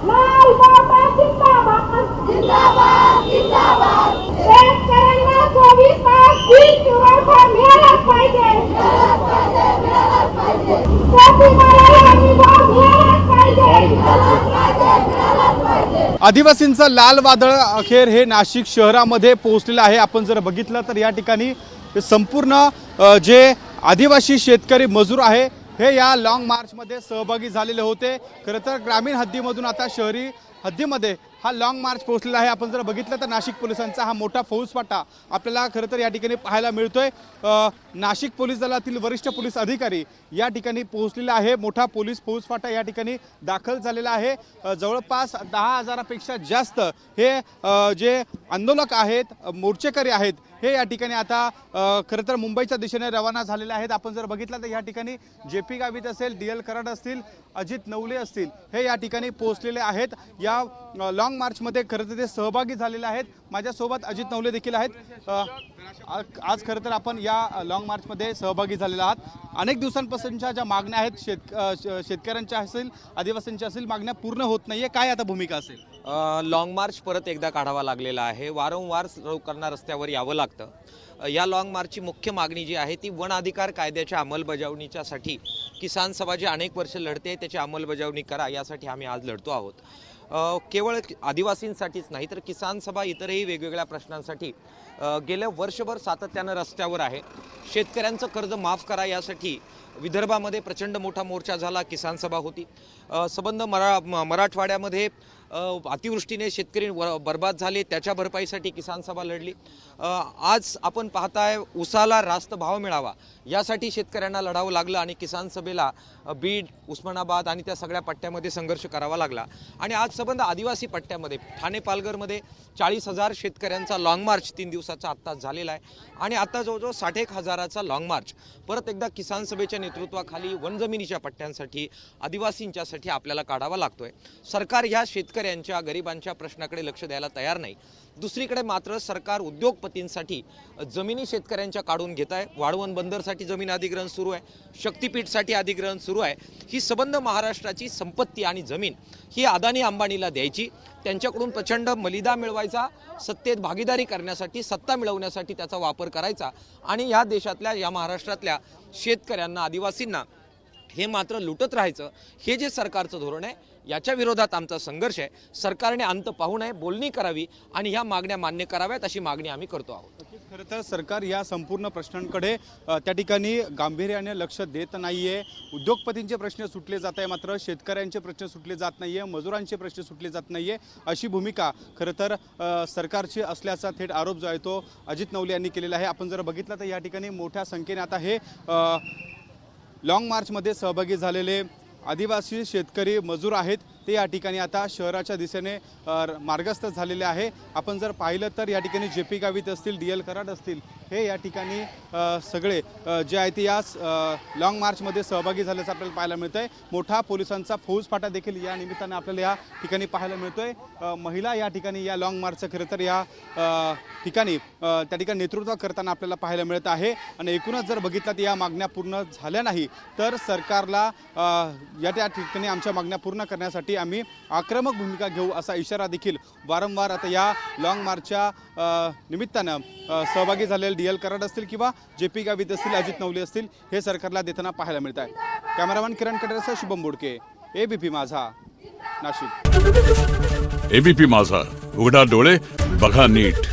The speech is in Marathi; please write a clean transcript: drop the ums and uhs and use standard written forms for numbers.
लाल बाबा जिंदाबाद जिंदाबाद जिंदाबाद शेतकऱ्यांना 24 तास वीज पुरवठा मिळालाच पाहिजे मिळालाच पाहिजे शेतीमालाला हमीभाव मिळालाच पाहिजे आदिवासींचं लाल वादळ अखेर हे नाशिक शहरामध्ये पोहोचलेलं आहे। आपण जर बघितलं तर या ठिकाणी संपूर्ण जे आदिवासी शेतकरी मजूर आहे हे या लॉंग मार्चमध्ये सहभागी झालेले होते। खरं तर ग्रामीण हद्दीमधून आता शहरी हद्दीमध्ये हा लॉंग मार्च पोहोचलेला आहे। आपण जर बघितलं तर नाशिक पोलिसांचा हा मोठा फौजफाटा आपल्याला खरं तर या ठिकाणी पाहायला मिळतोय। नाशिक पोलीस दलातील वरिष्ठ पोलीस अधिकारी या ठिकाणी पोहोचलेला आहे। मोठा पोलीस फौजफाटा या ठिकाणी दाखल झालेला आहे। जवळपास 10,000पेक्षा जास्त हे जे आंदोलक आहेत, मोर्चेकरी आहेत, हे या ठिकाणी आता खरं तर मुंबईच्या दिशेने रवाना झालेले आहेत। आपण जर बघितलं तर या ठिकाणी JP गावित असेल, DL कराड असतील, अजित नवले असतील, हे या ठिकाणी पोहोचलेले आहेत। या लॉंग मार्चमध्ये खरं तर ते सहभागी झालेले आहेत। माझ्यासोबत अजित नवले देखील आहेत। आज खरं तर आपण या लॉंग मार्चमध्ये सहभागी झालेले आहात। अनेक दिवसांपासूनच्या ज्या मागण्या आहेत शेतकऱ्यांच्या असेल, आदिवासींच्या असेल, मागण्या पूर्ण होत नाहीये, काय आता भूमिका असेल? लॉंग मार्च परत एकदा काढावा लागलेला आहे। वारंवार लोकांना रस्त्यावर यावं लागतं। या लॉंग मार्चची मुख्य मागणी जी आहे ती वन अधिकार कायद्याच्या अंमलबजावणीच्यासाठी किसान सभा जी अनेक वर्ष लढते त्याची अंमलबजावणी करा यासाठी आम्ही आज लढतो आहोत। केवळ आदिवासींसाठीच नाही तर किसान सभा इतरही वेगवेगळ्या प्रश्नांसाठी गेल्या वर्षभर सातत्यानं रस्त्यावर आहे। शेतकऱ्यांचं कर्ज माफ करा यासाठी विदर्भामध्ये प्रचंड मोठा मोर्चा झाला, किसान सभा होती। संबंध मराठवाड्यामध्ये अतिवृष्टीने शेतकरी बर्बाद झाले, त्याच्या भरपाईसाठी किसान सभा लढली। आज आपण पाहताय उसाला रास्त भाव मिळावा यासाठी शेतकऱ्यांना लढावं लागलं आणि किसान सभेला बीड, उस्मानाबाद आणि त्या सगळ्या पट्ट्यामध्ये संघर्ष करावा लागला। आणि आज संबंध आदिवासी पट्ट्यामध्ये ठाणे पालघरमध्ये 40,000 शेतकऱ्यांचा लॉंग मार्च 3 दिवसाचा आत्ताच झालेला आहे। आणि आता जवळजवळ 61,000चा लॉंग मार्च परत एकदा किसान सभेच्या नेतृत्वाखाली वन जमिनीच्या पट्ट्यांसाठी, आदिवासींच्यासाठी आपल्याला काढावा लागतोय। सरकार ह्या शेतकऱ्यांच्या, गरिबांच्या प्रश्नाकडे लक्ष द्यायला तयार नाही। दुसरीकडे मात्र सरकार उद्योगपतींसाठी जमिनी शेतकऱ्यांच्या काढून घेत आहे। वाढवण बंदरसाठी जमीन अधिग्रहण सुरू आहे, शक्तीपीठसाठी अधिग्रहण सुरू आहे। ही संबंध महाराष्ट्राची संपत्ती आणि जमीन ही अदानी अंबानीला द्यायची, त्यांच्याकडून प्रचंड मलिदा मिळवायचा, सत्तेत भागीदारी करण्यासाठी, सत्ता मिळवण्यासाठी त्याचा वापर करायचा आणि या देशातल्या, या महाराष्ट्रातल्या शेतकऱ्यांना, आदिवासींना हे मात्र लुटत राहायचं। हे जे सरकारचं धोरण आहे याच्या विरोधात आमचा संघर्ष आहे। सरकारने अंत पाहू नये, बोलणी करावी आणि ह्या मागण्या मान्य कराव्यात अशी मागणी आम्ही करतो आहोत। खरं तर सरकार या संपूर्ण प्रश्नांकडे त्या ठिकाणी गांभीर्याने लक्ष देत नाहीये। उद्योगपतींचे प्रश्न सुटले जात आहे, मात्र शेतकऱ्यांचे प्रश्न सुटले जात नाहीये, मजुरांचे प्रश्न सुटले जात नाहीये, अशी भूमिका खरं तर सरकारची असल्याचा थेट आरोप जो आहे तो अजित नवले यांनी केलेला आहे। आपण जर बघितलं तर या ठिकाणी मोठ्या संख्येने आता हे लॉंग मार्चमध्ये सहभागी झालेले आदिवासी शेतकरी मजूर आहेत ते या ठिकाणी आता शहराच्या दिशेने मार्गस्थ झालेले आहे। आपण जर पाहिलं तर या ठिकाणी JP गावित असतील, DL कराड असतील, हे या ठिकाणी सगळे जे आहे ते या लॉंग मार्चमध्ये सहभागी झाल्याचं आपल्याला पाहायला मिळतंय। मोठा पोलिसांचा फौजफाटा देखील या निमित्ताने आपल्याला या ठिकाणी पाहायला मिळतोय। महिला या ठिकाणी या लॉंग मार्चचं खरं तर या ठिकाणी त्या ठिकाणी नेतृत्व करताना आपल्याला पाहायला मिळत आहे। आणि एकूणच जर बघितलं तर या मागण्या पूर्ण झाल्या नाही तर सरकारला या त्या ठिकाणी आमच्या मागण्या पूर्ण करण्यासाठी आम्ही आक्रमक भूमिका घेऊ असा इशारा देखील वारंवार आता या लॉंग मार्चच्या निमित्तानं सहभागी झालेले DL कराड असतील किंवा JP गावित असतील, अजित नवले असतील, हे सरकारला देताना पाहायला मिळत आहे। कॅमेरामॅन किरण कटरेसह शुभम बोडके, ABP माझा, नाशिक। ABP माझा, उघडा डोळे बघा नीट।